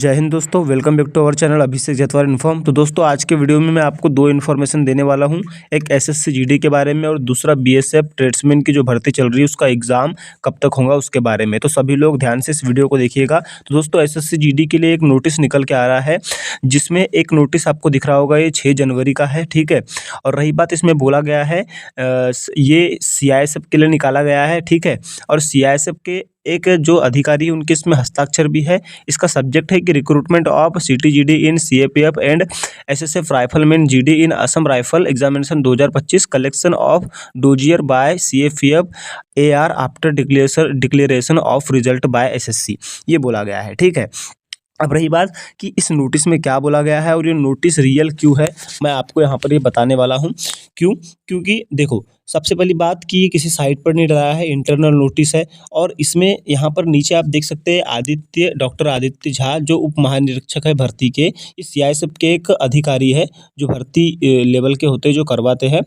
जय हिंद दोस्तों, welcome back to our channel Abhishek Jatwar inform. तो दोस्तों आज के वीडियो में मैं आपको दो इन्फॉर्मेशन देने वाला हूं, एक एसएससी जीडी के बारे में और दूसरा बीएसएफ ट्रेड्समैन की जो भर्ती चल रही है उसका एग्जाम कब तक होगा उसके बारे में। तो सभी लोग ध्यान से इस वीडियो को देखिएगा। तो दोस्तों एसएससी जीडी के लिए एक नोटिस निकल के आ रहा है, जिसमें एक नोटिस आपको दिख रहा होगा, ये 6 जनवरी का है, ठीक है। और रही बात, इसमें बोला गया है ये सीआईएसएफ के लिए निकाला गया है, ठीक है। और सीआईएसएफ के एक जो अधिकारी है उनके इसमें हस्ताक्षर भी है। इसका सब्जेक्ट है कि recruitment of CTGD in CAPF and SSF rifleman GD in Assam rifle examination 2025, collection of dossier by CAPF AR after declaration of result by SSC, ये बोला गया है, ठीक है। अब रही बात कि इस नोटिस में क्या बोला गया है और ये नोटिस रियल क्यों है, मैं आपको यहाँ पर ये बताने वाला हूँ। क्योंकि देखो, सबसे पहली बात कि ये किसी साइट पर नहीं डरा है, इंटरनल नोटिस है। और इसमें यहाँ पर नीचे आप देख सकते हैं डॉक्टर आदित्य झा, जो उप महानिरीक्षक है भर्ती के, इस सीआईएसएफ के एक अधिकारी है जो भर्ती लेवल के होते हैं, जो करवाते हैं,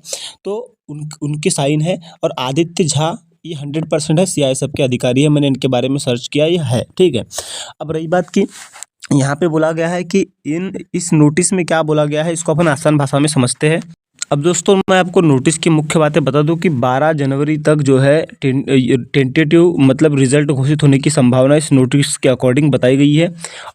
तो उनके साइन है। और आदित्य झा ये 100% है, सीआईएसएफ के अधिकारी है, मैंने इनके बारे में सर्च किया, ये है, ठीक है। अब रही बात कि यहाँ पे बोला गया है कि इस नोटिस में क्या बोला गया है, इसको अपन आसान भाषा में समझते हैं। अब दोस्तों मैं आपको नोटिस की मुख्य बातें बता दूं कि 12 जनवरी तक जो है टेंटेटिव मतलब रिजल्ट घोषित होने की संभावना इस नोटिस के अकॉर्डिंग बताई गई है।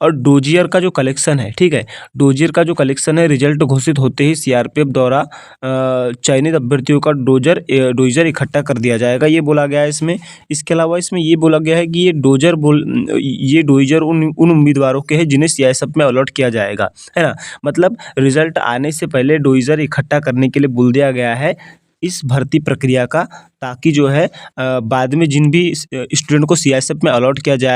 और डोजियर का जो कलेक्शन है, ठीक है, डोजियर का जो कलेक्शन है, रिजल्ट घोषित होते ही सीआरपीएफ द्वारा चयनित अभ्यर्थियों का डोजर इकट्ठा कर दिया जाएगा, ये बोला गया है इसमें। इसके अलावा इसमें ये बोला गया है कि ये डोजर उन उम्मीदवारों के हैं जिन्हें सीआईएसएफ में अलॉट किया जाएगा, है ना। मतलब रिजल्ट आने से पहले डोजर इकट्ठा करने के लिए बोल दिया गया है इस भर्ती प्रक्रिया का, ताकि जो है बाद में जिन भी स्टूडेंट को सीआईएसएफ में अलॉट किया गया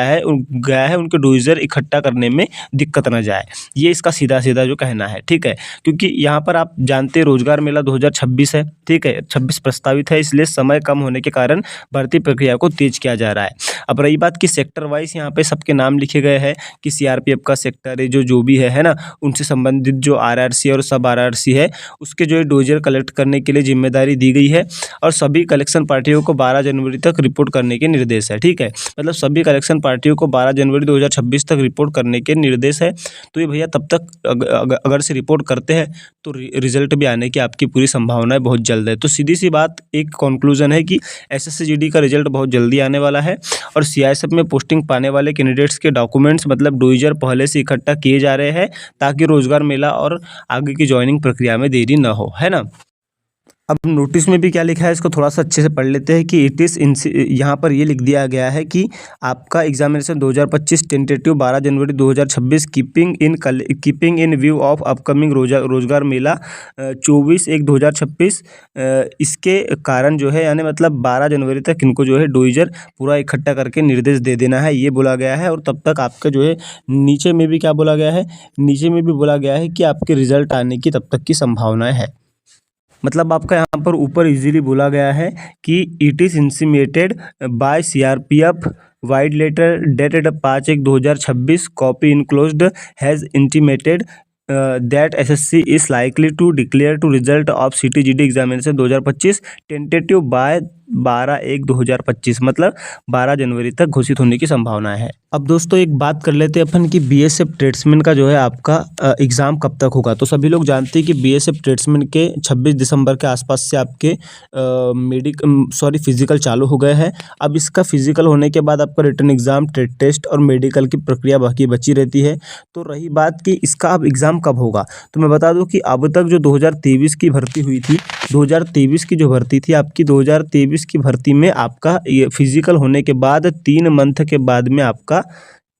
है उनके डोजर इकट्ठा करने में दिक्कत ना जाए, ये इसका सीधा जो कहना है, ठीक है। क्योंकि यहाँ पर आप जानते हैं रोजगार मेला 2026 है, ठीक है, 26 प्रस्तावित है, इसलिए समय कम होने के कारण भर्ती प्रक्रिया को तेज किया जा रहा है। अब रही बात कि सेक्टर वाइज यहाँ पे सबके नाम लिखे गए हैं कि सीआरपीएफ का सेक्टर है, जो भी है ना, उनसे संबंधित जो आरआरसी और सब आरआरसी है उसके जो है डोजर कलेक्ट करने के लिए जिम्मेदारी दी गई है। और सभी कलेक्शन पार्टियों को 12 जनवरी तक रिपोर्ट करने के निर्देश है, ठीक है। मतलब सभी कलेक्शन पार्टियों को 12 जनवरी 2026 तक रिपोर्ट करने के निर्देश है। तो ये भैया तब तक अगर से रिपोर्ट करते हैं तो रिजल्ट भी आने की आपकी पूरी संभावनाएं बहुत जल्द है। तो सीधी सी बात, एक कंक्लूजन है कि एसएससी जीडी का रिजल्ट बहुत जल्दी आने वाला है। और सीआईएसएफ में पोस्टिंग पाने वाले कैंडिडेट्स के डॉक्यूमेंट्स मतलब डोजर पहले से इकट्ठा किए जा रहे हैं, ताकि रोजगार मेला और आगे की ज्वाइनिंग प्रक्रिया में देरी न हो, है ना। अब नोटिस में भी क्या लिखा है, इसको थोड़ा सा अच्छे से पढ़ लेते हैं कि यहाँ पर ये लिख दिया है कि आपका examination 2025 tentative 12 January 2026 keeping in view of upcoming रोजगार मेला 24/1/2026, इसके कारण जो है, यानी मतलब 12 जनवरी तक इनको जो है डोजर पूरा इकट्ठा करके निर्देश दे देना है, ये बोला गया है। और तब तक आपका जो है नीचे में भी क्या बोला गया है, नीचे में भी बोला गया है कि आपके रिजल्ट आने की तब तक की संभावनाएं है। मतलब आपका यहाँ पर ऊपर इजीली बोला गया है कि it is intimated by CRPF vide letter dated 5/1/2026 copy enclosed has intimated that SSC is likely to declare to result of CTGD examination 2025 tentative by 12/1/2025, मतलब 12 जनवरी तक घोषित होने की संभावना है। अब दोस्तों एक बात कर लेते हैं अपन कि बीएसएफ ट्रेड्समैन का जो है आपका एग्ज़ाम कब तक होगा। तो सभी लोग जानते हैं कि बीएसएफ ट्रेड्समैन के 26 दिसंबर के आसपास से आपके फिजिकल चालू हो गए हैं। अब इसका फिजिकल होने के बाद आपका रिटन एग्ज़ाम, ट्रेड टेस्ट और मेडिकल की प्रक्रिया बाकी बची रहती है। तो रही बात कि इसका अब एग्ज़ाम कब होगा, तो मैं बता दूं कि अब तक जो 2023 की भर्ती हुई थी, 2023 की जो भर्ती थी आपकी, 2023 की भर्ती में आपका ये फिजिकल होने के बाद 3 मंथ के बाद में आपका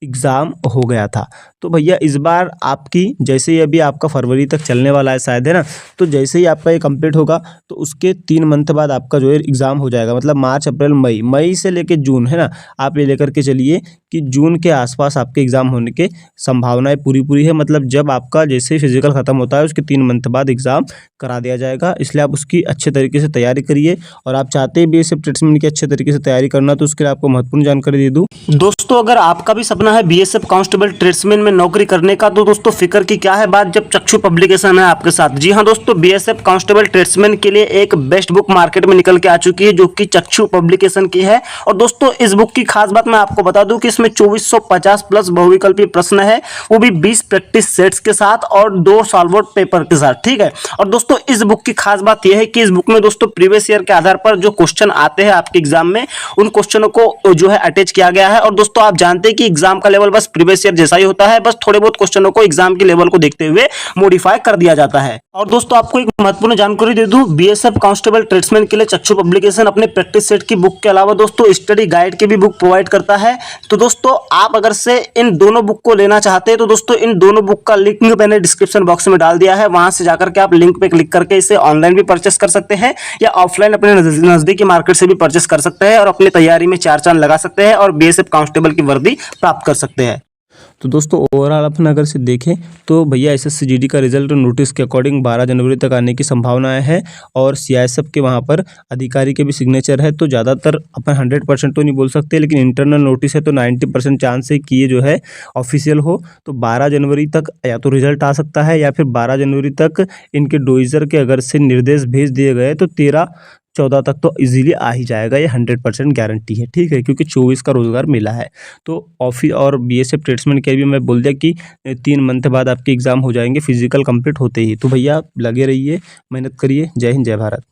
एग्ज़ाम हो गया था। तो भैया इस बार आपकी जैसे ही अभी आपका फरवरी तक चलने वाला है शायद, है ना, तो जैसे ही आपका ये कंप्लीट होगा तो उसके 3 मंथ बाद आपका जो है एग्ज़ाम हो जाएगा। मतलब मार्च, अप्रैल, मई से लेके जून, है ना, आप ये लेकर के चलिए कि जून के आसपास आपके एग्ज़ाम होने के संभावनाएं पूरी है। मतलब जब आपका जैसे ही फिजिकल ख़त्म होता है उसके 3 मंथ बाद एग्ज़ाम करा दिया जाएगा। इसलिए आप उसकी अच्छे तरीके से तैयारी करिए। और आप चाहते हैं बीएसएफ ट्रेड्समैन की अच्छे तरीके से तैयारी करना, तो उसके लिए आपको महत्वपूर्ण जानकारी दे दूँ दोस्तों। अगर आपका भी सपना सपना है बीएसएफ कांस्टेबल ट्रेड्समैन में नौकरी करने का, तो दोस्तों फिक्र की क्या है बात जब चक्षु पब्लिकेशन है आपके साथ। जी हाँ दोस्तों, बीएसएफ कांस्टेबल ट्रेड्समैन के लिए एक बेस्ट बुक मार्केट में निकल के आ चुकी है जो कि चक्षु पब्लिकेशन की है। और दोस्तों इस बुक की खास बात मैं आपको बता दूं कि इसमें 2450 प्लस बहुविकल्पीय प्रश्न है, वो भी 20 प्रैक्टिस सेट्स के साथ और 2 सॉल्व आउट पेपर के साथ। ठीक है, और दोस्तों इस बुक की खास बात यह है कि इस बुक में दोस्तों प्रीवियस ईयर के आधार पर जो क्वेश्चन आते हैं आपके एग्जाम में, उन क्वेश्चनों को जो है अटैच किया गया है। और दोस्तों आप जानते हैं कि एग्जाम का लेवल बस प्रीवियस ईयर जैसा ही होता है, बस थोड़े बहुत क्वेश्चनों को एग्जाम के लेवल को देखते हुए मॉडिफाई कर दिया जाता है। और दोस्तों आपको एक महत्वपूर्ण जानकारी दे दूं, बीएसएफ कांस्टेबल ट्रेड्समैन के लिए चक्षु पब्लिकेशन अपने प्रैक्टिस सेट की बुक के अलावा दोस्तों स्टडी गाइड की भी बुक प्रोवाइड करता है। तो दोस्तों आप अगर से इन दोनों बुक को लेना चाहते हैं तो दोस्तों इन दोनों बुक का लिंक मैंने डिस्क्रिप्शन बॉक्स में डाल दिया है, वहां से जाकर के आप लिंक पे क्लिक करके इसे ऑनलाइन भी परचेस कर सकते हैं या ऑफलाइन अपने नजदीकी मार्केट से भी परचेस कर सकते हैं और अपनी तैयारी में 4 चांद लगा सकते हैं और बीएसएफ कांस्टेबल की वर्दी प्राप्त कर सकते हैं। तो दोस्तों ओवरऑल अपन अगर से देखें तो भैया एसएससी जीडी का रिजल्ट नोटिस के अकॉर्डिंग 12 जनवरी तक आने की संभावनाएं है और सीआईएसएफ के वहां पर अधिकारी के भी सिग्नेचर है। तो ज़्यादातर अपन 100% तो नहीं बोल सकते, लेकिन इंटरनल नोटिस है तो 90% चांस है कि ये जो है ऑफिशियल हो। तो 12 जनवरी तक या तो रिजल्ट आ सकता है या फिर 12 जनवरी तक इनके डोइजर के अगर से निर्देश भेज दिए गए तो 13-14 तक तो इजीली आ ही जाएगा, ये 100% गारंटी है। ठीक है, क्योंकि 24 का रोजगार मिला है। तो ऑफिस और बीएसएफ ट्रेड्समैन के भी मैं बोल दिया कि 3 मंथ बाद आपके एग्जाम हो जाएंगे फिजिकल कंप्लीट होते ही। तो भैया लगे रहिए, मेहनत करिए। जय हिंद, जय भारत।